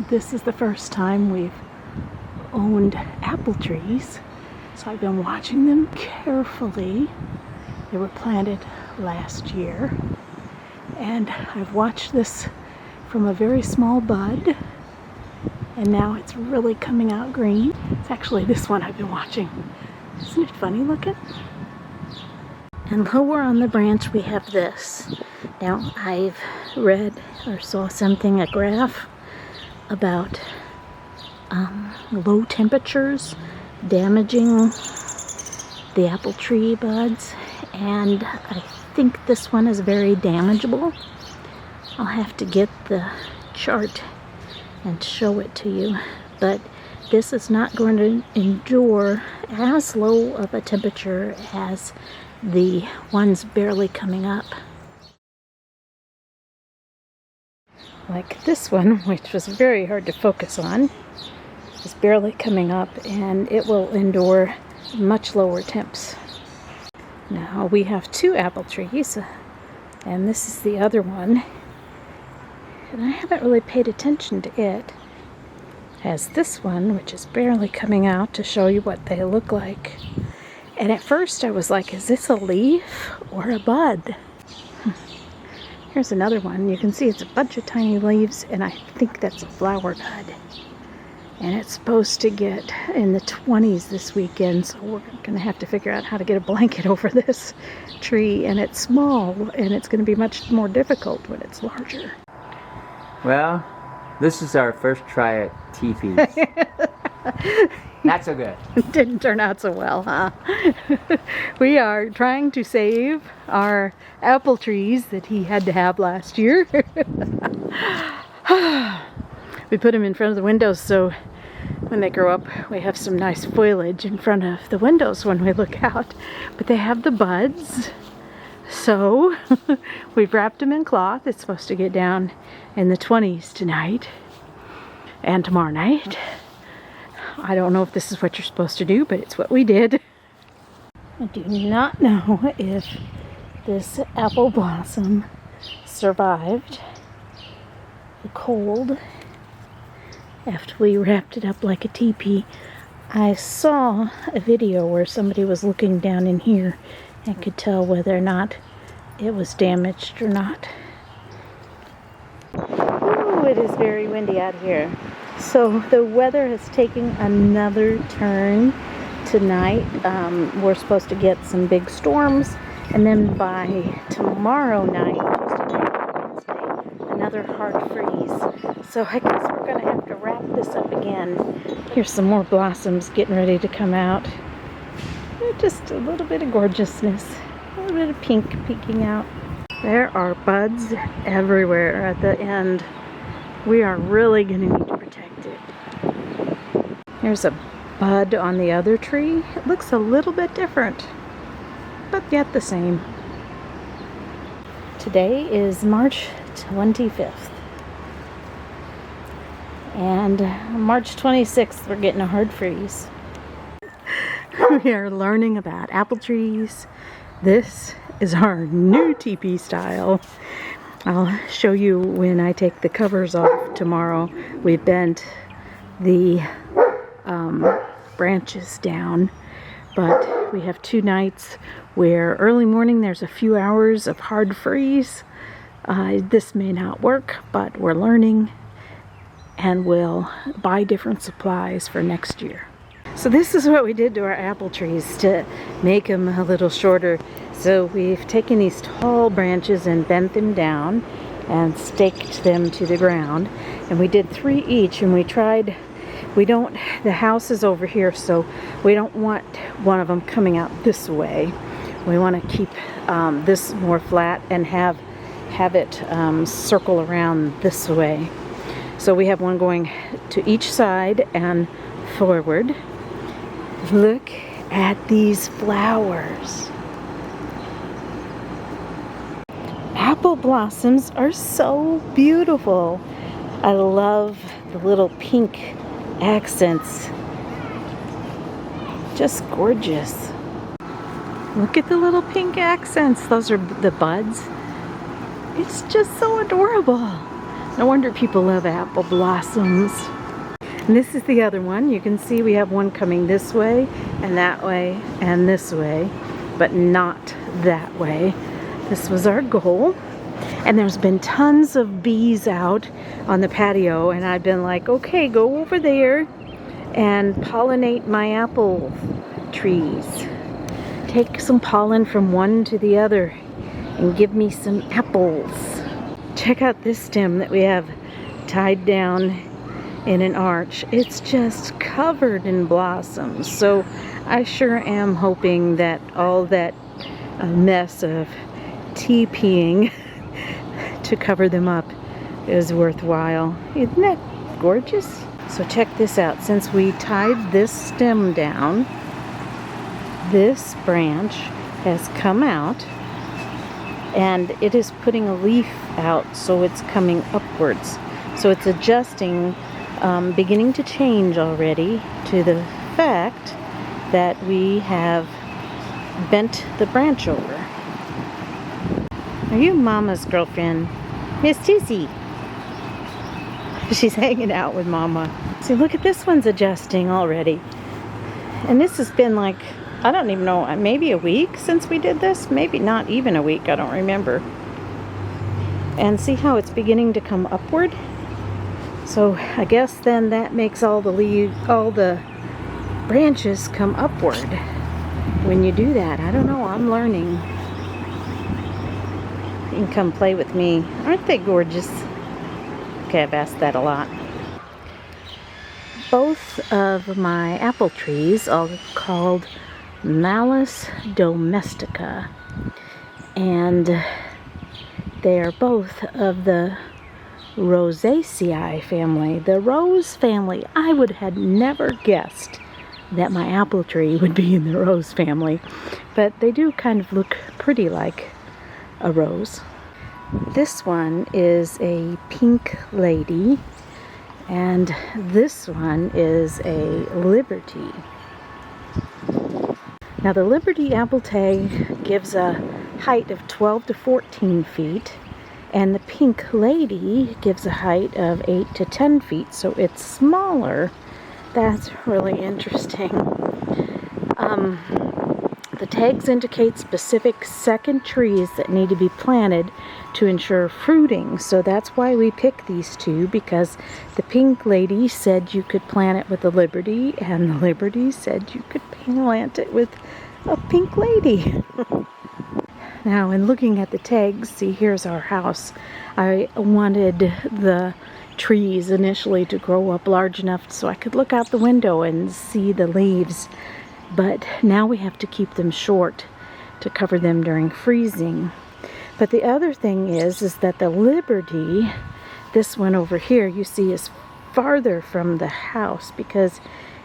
This is the first time we've owned apple trees, so I've been watching them carefully. They were planted last year, and I've watched this from a very small bud, and now it's really coming out green. It's actually this one I've been watching. Isn't it funny looking? And lower on the branch we have this. Now I've read or saw something, a graph about low temperatures damaging the apple tree buds, and I think this one is very damageable. I'll have to get the chart and show it to you, but this is not going to endure as low of a temperature as the ones barely coming up. Like this one, which was very hard to focus on, is barely coming up, and it will endure much lower temps. Now we have two apple trees, and this is the other one, and I haven't really paid attention to it. Has this one, which is barely coming out, to show you what they look like. And at first I was like, is this a leaf or a bud? Here's another one. You can see it's a bunch of tiny leaves, and I think that's a flower bud. And it's supposed to get in the 20s this weekend, so we're going to have to figure out how to get a blanket over this tree. And it's small, and it's going to be much more difficult when it's larger. Well, this is our first try at teepees. Not so good. It didn't turn out so well, huh? We are trying to save our apple trees that he had to have last year. We put them in front of the windows so when they grow up we have some nice foliage in front of the windows when we look out. But they have the buds, so we've wrapped them in cloth. It's supposed to get down in the 20s tonight and tomorrow night. I don't know if this is what you're supposed to do, but it's what we did. I do not know if this apple blossom survived the cold after we wrapped it up like a teepee. I saw a video where somebody was looking down in here and could tell whether or not it was damaged or not. Ooh, it is very windy out here. So the weather is taking another turn tonight. We're supposed to get some big storms, and then by tomorrow night, Wednesday, another hard freeze. So I guess we're going to have to wrap this up again. Here's some more blossoms getting ready to come out. Just a little bit of gorgeousness, a little bit of pink peeking out. There are buds everywhere at the end. We are really going to need to protect it. There's a bud on the other tree. It looks a little bit different, but yet the same. Today is March 25th. And March 26th, we're getting a hard freeze. We are learning about apple trees. This is our new teepee style. I'll show you when I take the covers off tomorrow. We bent the branches down, but we have 2 nights where early morning there's a few hours of hard freeze. This may not work, but we're learning, and we'll buy different supplies for next year. So this is what we did to our apple trees to make them a little shorter. So we've taken these tall branches and bent them down and staked them to the ground. And we did 3 each, and the house is over here, so we don't want one of them coming out this way. We want to keep this more flat and have it circle around this way. So we have one going to each side and forward. Look at these flowers. Apple blossoms are so beautiful. I love the little pink accents. Just gorgeous. Look at the little pink accents. Those are the buds. It's just so adorable. No wonder people love apple blossoms. And this is the other one. You can see we have one coming this way and that way and this way, but not that way. This was our goal. And there's been tons of bees out on the patio, and I've been like, okay, go over there and pollinate my apple trees. Take some pollen from one to the other and give me some apples. Check out this stem that we have tied down in an arch. It's just covered in blossoms. So I sure am hoping that all that mess of TPing to cover them up is worthwhile. Isn't that gorgeous? So check this out. Since we tied this stem down, this branch has come out and it is putting a leaf out, so it's coming upwards. So it's adjusting, beginning to change already to the fact that we have bent the branch over. Are you Mama's girlfriend? Miss Tizzy. She's hanging out with Mama. See, look at this one's adjusting already. And this has been like, I don't even know, maybe a week since we did this? Maybe not even a week, I don't remember. And see how it's beginning to come upward? So I guess then that makes all the branches come upward when you do that. I don't know, I'm learning. You can come play with me. Aren't they gorgeous? Okay, I've asked that a lot. Both of my apple trees are called Malus domestica, and they are both of the Rosaceae family, the rose family. I would have never guessed that my apple tree would be in the rose family, but they do kind of look pretty like a rose. This one is a pink lady, and this one is a Liberty. Now the Liberty apple tag gives a height of 12 to 14 feet, and the pink lady gives a height of 8 to 10 feet, so it's smaller. That's really interesting. The tags indicate specific second trees that need to be planted to ensure fruiting. So that's why we picked these two, because the pink lady said you could plant it with the Liberty, and the Liberty said you could plant it with a pink lady. Now, in looking at the tags, see, here's our house. I wanted the trees initially to grow up large enough so I could look out the window and see the leaves. But now we have to keep them short to cover them during freezing. But the other thing is that the Liberty, this one over here, you see is farther from the house, because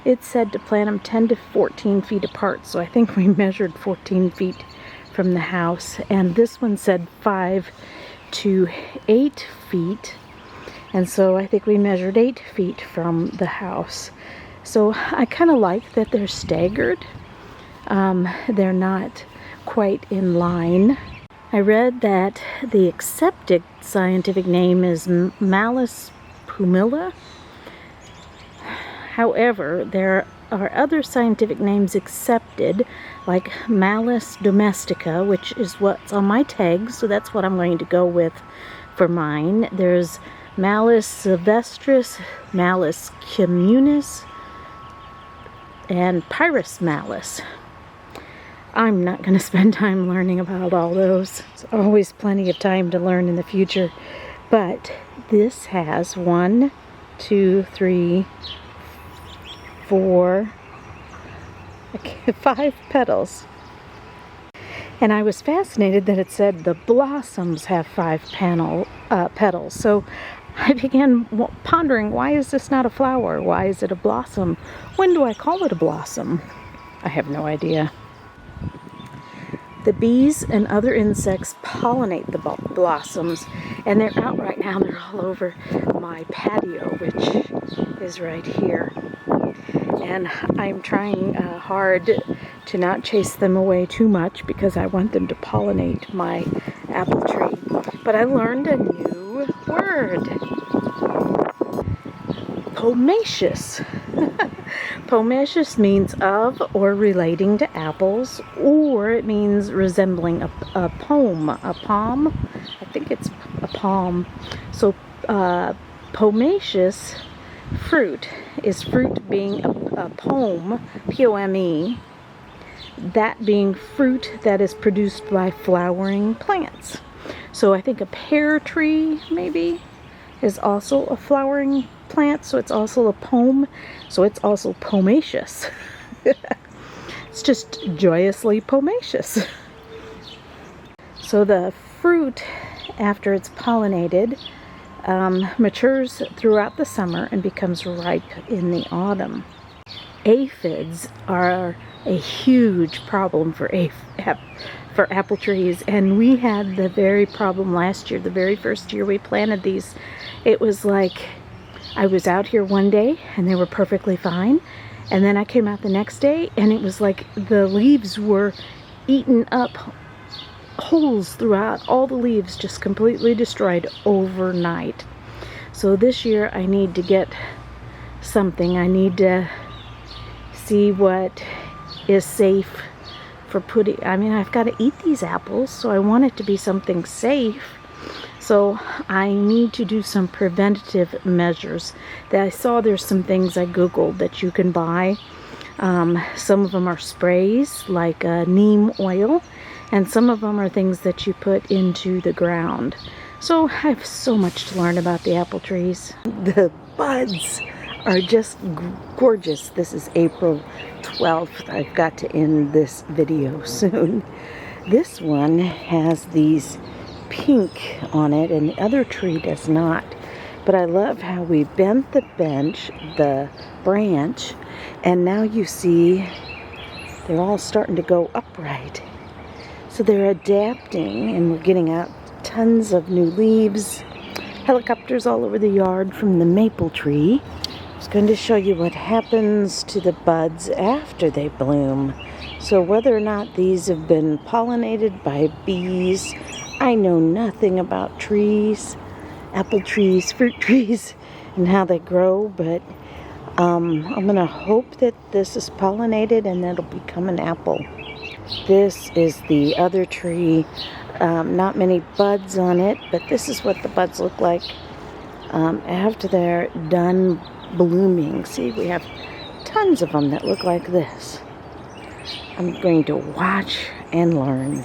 it said to plant them 10 to 14 feet apart. So I think we measured 14 feet from the house. And this one said 5 to 8 feet. And so I think we measured 8 feet from the house. So I kind of like that they're staggered. They're not quite in line. I read that the accepted scientific name is Malus pumila. However, there are other scientific names accepted, like Malus domestica, which is what's on my tag, so that's what I'm going to go with for mine. There's Malus sylvestris, Malus communis, and Pyrus Malus. I'm not going to spend time learning about all those. There's always plenty of time to learn in the future. But this has 1, 2, 3, 4, 5 petals. And I was fascinated that it said the blossoms have 5 petals. So I began pondering, why is this not a flower? Why is it a blossom? When do I call it a blossom? I have no idea. The bees and other insects pollinate the blossoms, and they're out right now. They're all over my patio, which is right here. And I'm trying hard to not chase them away too much, because I want them to pollinate my apple tree. But I learned a new word. Pomacious. Pomacious means of or relating to apples, or it means resembling a pome. A palm? I think it's a palm. So pomacious fruit is fruit being a pome, P-O-M-E, that being fruit that is produced by flowering plants. So I think a pear tree maybe is also a flowering plant, so it's also a pome, so it's also pomacious. It's just joyously pomacious. So the fruit, after it's pollinated, matures throughout the summer and becomes ripe in the autumn. Aphids are a huge problem for apple trees, and we had the very problem last year. The very first year we planted these, it was like I was out here one day and they were perfectly fine, and then I came out the next day and it was like the leaves were eaten up, holes throughout all the leaves, just completely destroyed overnight. So this year I need to get something. I need to see what is safe for putting. I mean, I've got to eat these apples, so I want it to be something safe. So I need to do some preventative measures. That I saw there's some things I googled that you can buy. Some of them are sprays like neem oil, and some of them are things that you put into the ground. So I have so much to learn about the apple trees. The buds are just gorgeous. This is April 12th. I've got to end this video soon. This one has these pink on it and the other tree does not. But I love how we bent the branch, and now you see they're all starting to go upright. So they're adapting, and we're getting out tons of new leaves. Helicopters all over the yard from the maple tree. I was going to show you what happens to the buds after they bloom. So whether or not these have been pollinated by bees, I know nothing about trees, apple trees, fruit trees, and how they grow, but I'm going to hope that this is pollinated and that it'll become an apple. This is the other tree. Not many buds on it, but this is what the buds look like after they're done blooming. See, we have tons of them that look like this. I'm going to watch and learn.